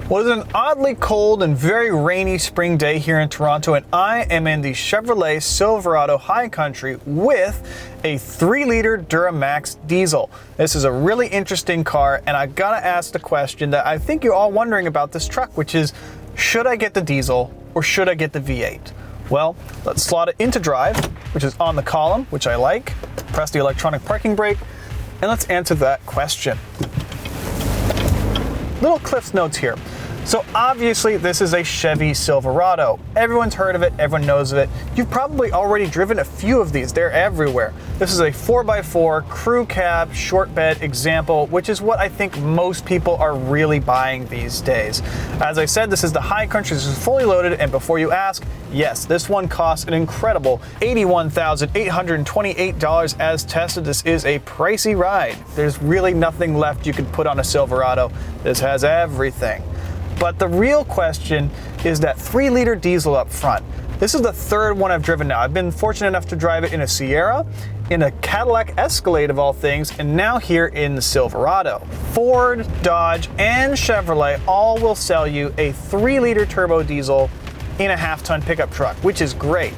Well, it's an oddly cold and very rainy spring day here in Toronto, and I am in the Chevrolet Silverado High Country with a 3-liter Duramax diesel. This is a really interesting car, and I gotta ask the question that I think you're all wondering about this truck, which is, should I get the diesel or should I get the V8? Well, let's slot it into drive, which is on the column, which I like. Press the electronic parking brake, and let's answer that question. Little Cliff's Notes here. So obviously this is a Chevy Silverado. Everyone's heard of it, everyone knows of it. You've probably already driven a few of these, they're everywhere. This is a 4x4 crew cab short bed example, which is what I think most people are really buying these days. As I said, this is the High Country, this is fully loaded, and before you ask, yes, this one costs an incredible $81,828 as tested. This is a pricey ride. There's really nothing left you could put on a Silverado. This has everything. But the real question is that 3-liter diesel up front. This is the third one I've driven now. I've been fortunate enough to drive it in a Sierra, in a Cadillac Escalade of all things, and now here in the Silverado. Ford, Dodge, and Chevrolet all will sell you a 3-liter turbo diesel in a half-ton pickup truck, which is great.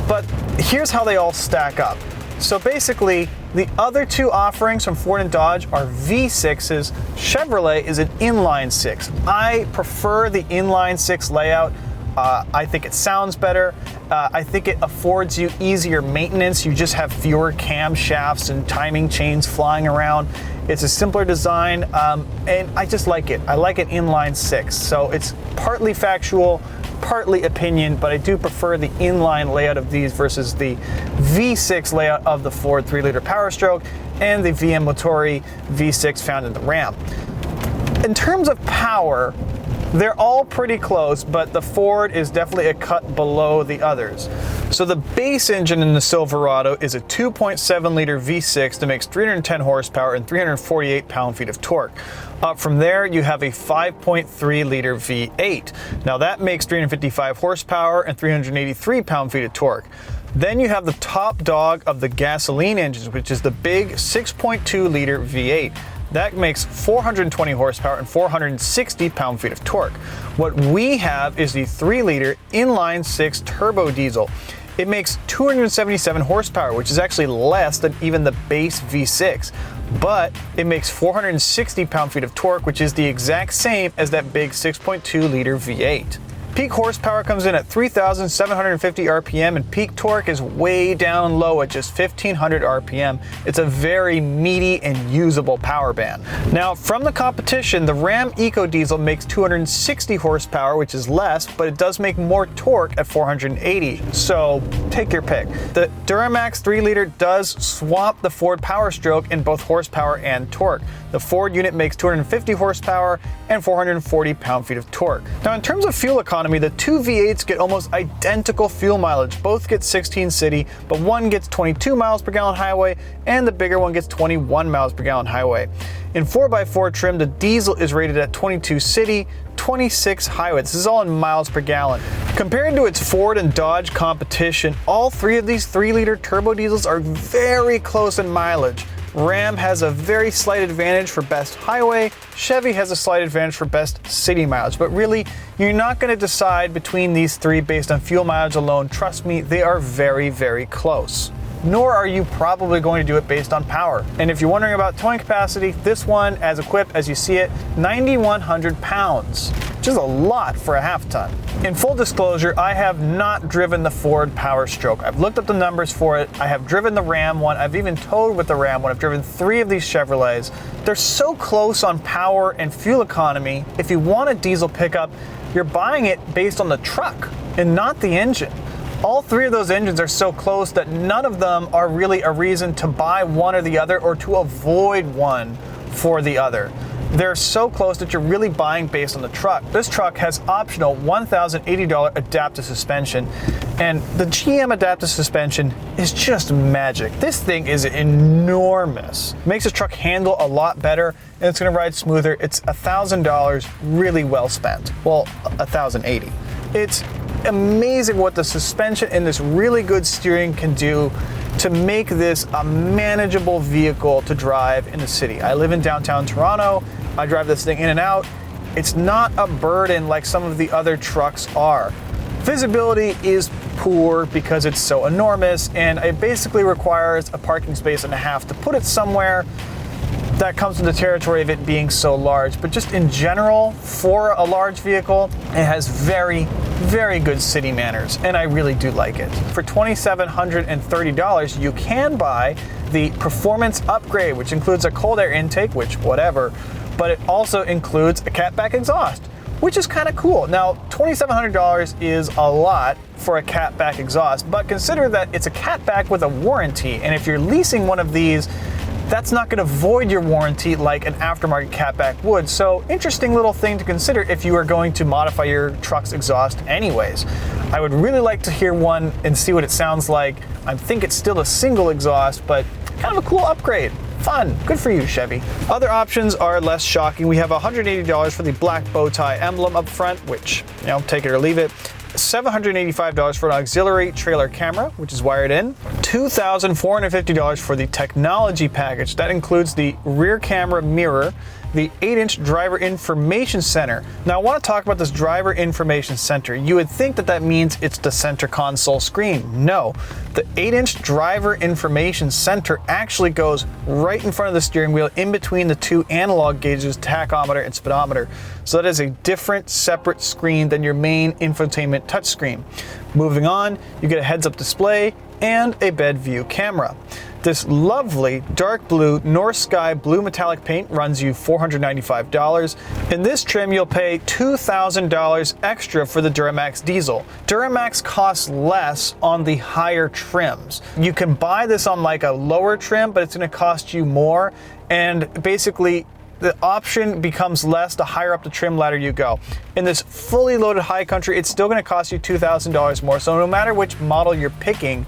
But here's how they all stack up. So basically, the other two offerings from Ford and Dodge are V6s. Chevrolet is an inline 6. I prefer the inline 6 layout. I think it sounds better. I think it affords you easier maintenance. You just have fewer camshafts and timing chains flying around. It's a simpler design, and I just like it. I like an inline 6. So it's partly factual, partly opinion, but I do prefer the inline layout of these versus the V6 layout of the Ford 3-liter Power Stroke and the VM Motori V6 found in the Ram. In terms of power, they're all pretty close, but the Ford is definitely a cut below the others. So the base engine in the Silverado is a 2.7-liter V6 that makes 310 horsepower and 348 pound-feet of torque. Up from there, you have a 5.3-liter V8. Now that makes 355 horsepower and 383 pound-feet of torque. Then you have the top dog of the gasoline engines, which is the big 6.2-liter V8. That makes 420 horsepower and 460 pound-feet of torque. What we have is the 3-liter inline 6 turbo diesel. It makes 277 horsepower, which is actually less than even the base V6, but it makes 460 pound-feet of torque, which is the exact same as that big 6.2-liter V8. Peak horsepower comes in at 3,750 RPM, and peak torque is way down low at just 1,500 RPM. It's a very meaty and usable power band. Now, from the competition, the Ram EcoDiesel makes 260 horsepower, which is less, but it does make more torque at 480. So take your pick. The Duramax 3-liter does swamp the Ford Power Stroke in both horsepower and torque. The Ford unit makes 250 horsepower and 440 pound-feet of torque. Now, in terms of fuel economy, the two V8s get almost identical fuel mileage. Both get 16 city, but one gets 22 miles per gallon highway and the bigger one gets 21 miles per gallon highway. In 4x4 trim, the diesel is rated at 22 city, 26 highway. This is all in miles per gallon. Compared to its Ford and Dodge competition, all three of these 3-liter turbo diesels are very close in mileage. Ram has a very slight advantage for best highway, Chevy has a slight advantage for best city mileage, but really, you're not going to decide between these three based on fuel mileage alone. Trust me, they are very, very close. Nor are you probably going to do it based on power. And if you're wondering about towing capacity, this one, as equipped as you see it, 9,100 pounds, which is a lot for a half-ton. In full disclosure, I have not driven the Ford Power Stroke. I've looked up the numbers for it. I have driven the Ram one. I've even towed with the Ram one. I've driven 3 of these Chevrolets. They're so close on power and fuel economy. If you want a diesel pickup, you're buying it based on the truck and not the engine. All 3 of those engines are so close that none of them are really a reason to buy one or the other or to avoid one for the other. They're so close that you're really buying based on the truck. This truck has optional $1,080 adaptive suspension, and the GM adaptive suspension is just magic. This thing is enormous. It makes the truck handle a lot better, and it's gonna ride smoother. It's $1,000 really well spent. Well, $1,080. It's amazing what the suspension and this really good steering can do to make this a manageable vehicle to drive in the city. I live in downtown Toronto. I drive this thing in and out. It's not a burden like some of the other trucks are. Visibility is poor because it's so enormous, and it basically requires a parking space and a half to put it somewhere. That comes with the territory of it being so large. But just in general, for a large vehicle, it has very, very good city manners, and I really do like it. For $2,730, you can buy the Performance Upgrade, which includes a cold air intake, which whatever, but it also includes a catback exhaust, which is kind of cool. Now, $2,700 is a lot for a catback exhaust, but consider that it's a catback with a warranty, and if you're leasing one of these, that's not going to void your warranty like an aftermarket catback would. So interesting little thing to consider if you are going to modify your truck's exhaust anyways. I would really like to hear one and see what it sounds like. I think it's still a single exhaust, but kind of a cool upgrade. Fun, good for you, Chevy. Other options are less shocking. We have $180 for the black bow tie emblem up front, which, you know, take it or leave it. $785 for an auxiliary trailer camera, which is wired in. $2,450 for the technology package. That includes the rear camera mirror, the 8-inch driver information center. Now, I want to talk about this driver information center. You would think that that means it's the center console screen. No, the 8-inch driver information center actually goes right in front of the steering wheel, in between the two analog gauges, tachometer and speedometer. So that is a different, separate screen than your main infotainment touchscreen. Moving on, you get a heads-up display and a bed view camera. This lovely dark blue North Sky blue metallic paint runs you $495. In this trim, you'll pay $2,000 extra for the Duramax diesel. Duramax costs less on the higher trims. You can buy this on like a lower trim, but it's going to cost you more, and basically the option becomes less the higher up the trim ladder you go. In this fully loaded high country, it's still going to cost you $2,000 more. So no matter which model you're picking,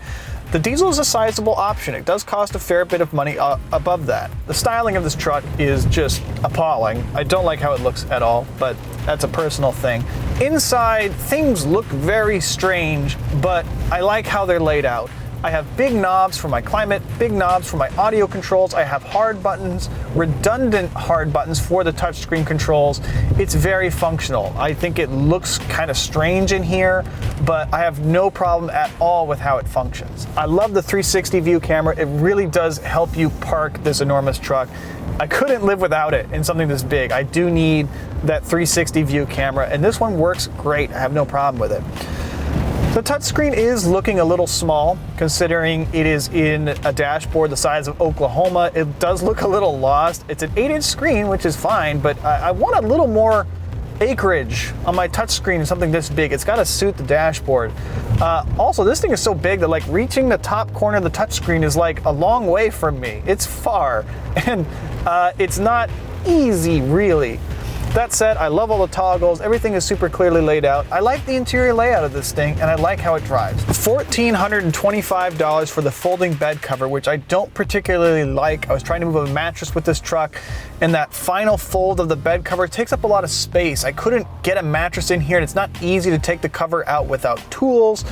the diesel is a sizable option. It does cost a fair bit of money above that. The styling of this truck is just appalling. I don't like how it looks at all, but that's a personal thing. Inside, things look very strange, but I like how they're laid out. I have big knobs for my climate, big knobs for my audio controls. I have hard buttons, redundant hard buttons for the touchscreen controls. It's very functional. I think it looks kind of strange in here, but I have no problem at all with how it functions. I love the 360 view camera. It really does help you park this enormous truck. I couldn't live without it in something this big. I do need that 360 view camera, and this one works great. I have no problem with it. The touchscreen is looking a little small, considering it is in a dashboard the size of Oklahoma. It does look a little lost. It's an 8-inch screen, which is fine, but I want a little more acreage on my touchscreen in something this big. It's got to suit the dashboard. Also, this thing is so big that like reaching the top corner of the touchscreen is like a long way from me. It's far, and it's not easy, really. That said, I love all the toggles. Everything is super clearly laid out. I like the interior layout of this thing, and I like how it drives. $1,425 for the folding bed cover, which I don't particularly like. I was trying to move a mattress with this truck, and that final fold of the bed cover takes up a lot of space. I couldn't get a mattress in here, and it's not easy to take the cover out without tools.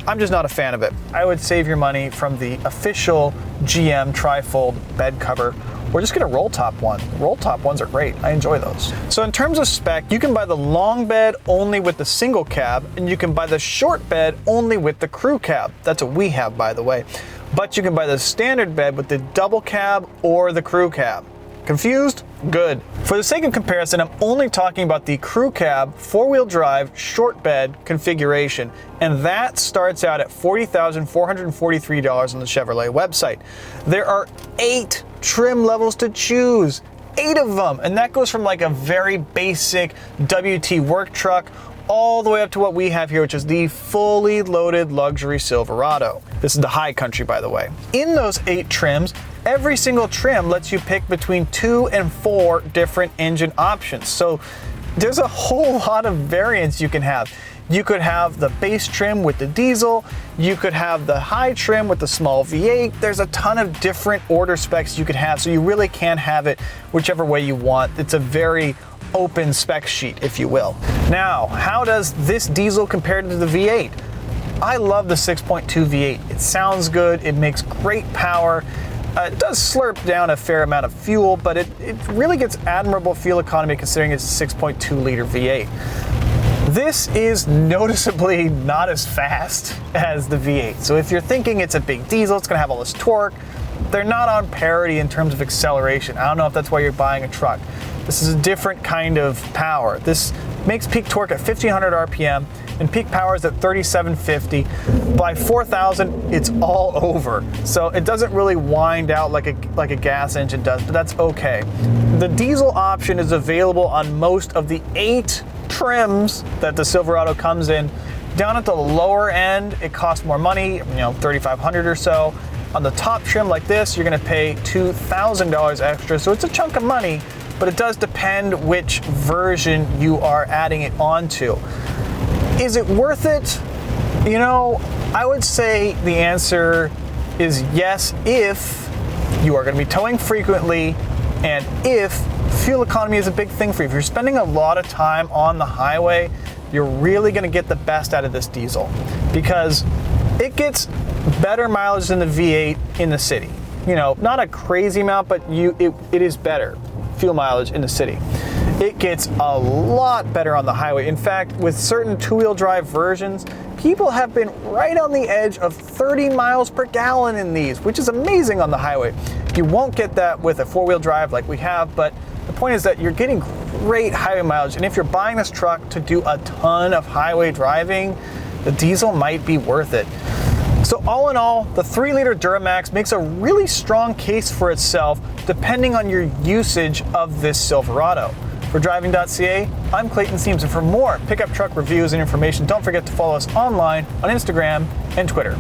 I'm just not a fan of it. I would save your money from the official GM tri-fold bed cover, or just get a roll top one. Roll top ones are great. I enjoy those. So in terms of spec, you can buy the long bed only with the single cab, and you can buy the short bed only with the crew cab. That's what we have, by the way. But you can buy the standard bed with the double cab or the crew cab. Confused? Good. For the sake of comparison, I'm only talking about the crew cab, four-wheel drive, short bed configuration, and that starts out at $40,443 on the Chevrolet website. There are 8 trim levels to choose, 8 of them, and that goes from like a very basic WT work truck all the way up to what we have here, which is the fully loaded luxury Silverado. This is the high country, by the way. In those 8 trims, every single trim lets you pick between 2 and 4 different engine options. So there's a whole lot of variants you can have. You could have the base trim with the diesel. You could have the high trim with the small V8. There's a ton of different order specs you could have, so you really can have it whichever way you want. It's a very open spec sheet, if you will. Now, how does this diesel compare to the V8? I love the 6.2 V8. It sounds good. It makes great power. It does slurp down a fair amount of fuel, but it really gets admirable fuel economy considering it's a 6.2 liter V8. This is noticeably not as fast as the V8. So if you're thinking it's a big diesel, it's gonna have all this torque, they're not on parity in terms of acceleration. I don't know if that's why you're buying a truck. This is a different kind of power. This makes peak torque at 1500 RPM and peak power is at 3750. By 4000, it's all over. So it doesn't really wind out like a gas engine does, but that's okay. The diesel option is available on most of the 8 trims that the Silverado comes in. Down at the lower end, it costs more money, $3,500 or so. On the top trim like this, you're gonna pay $2,000 extra, so it's a chunk of money, but it does depend which version you are adding it onto. Is it worth it? I would say the answer is yes if you are gonna be towing frequently and if fuel economy is a big thing for you. If you're spending a lot of time on the highway, you're really gonna get the best out of this diesel because it gets better mileage than the V8 in the city. Not a crazy amount, but it is better fuel mileage in the city. It gets a lot better on the highway. In fact, with certain two-wheel drive versions, people have been right on the edge of 30 miles per gallon in these, which is amazing on the highway. You won't get that with a four-wheel drive like we have, but the point is that you're getting great highway mileage. And if you're buying this truck to do a ton of highway driving, the diesel might be worth it. So all in all, the 3-liter Duramax makes a really strong case for itself depending on your usage of this Silverado. For Driving.ca, I'm Clayton Seams, and for more pickup truck reviews and information, don't forget to follow us online on Instagram and Twitter.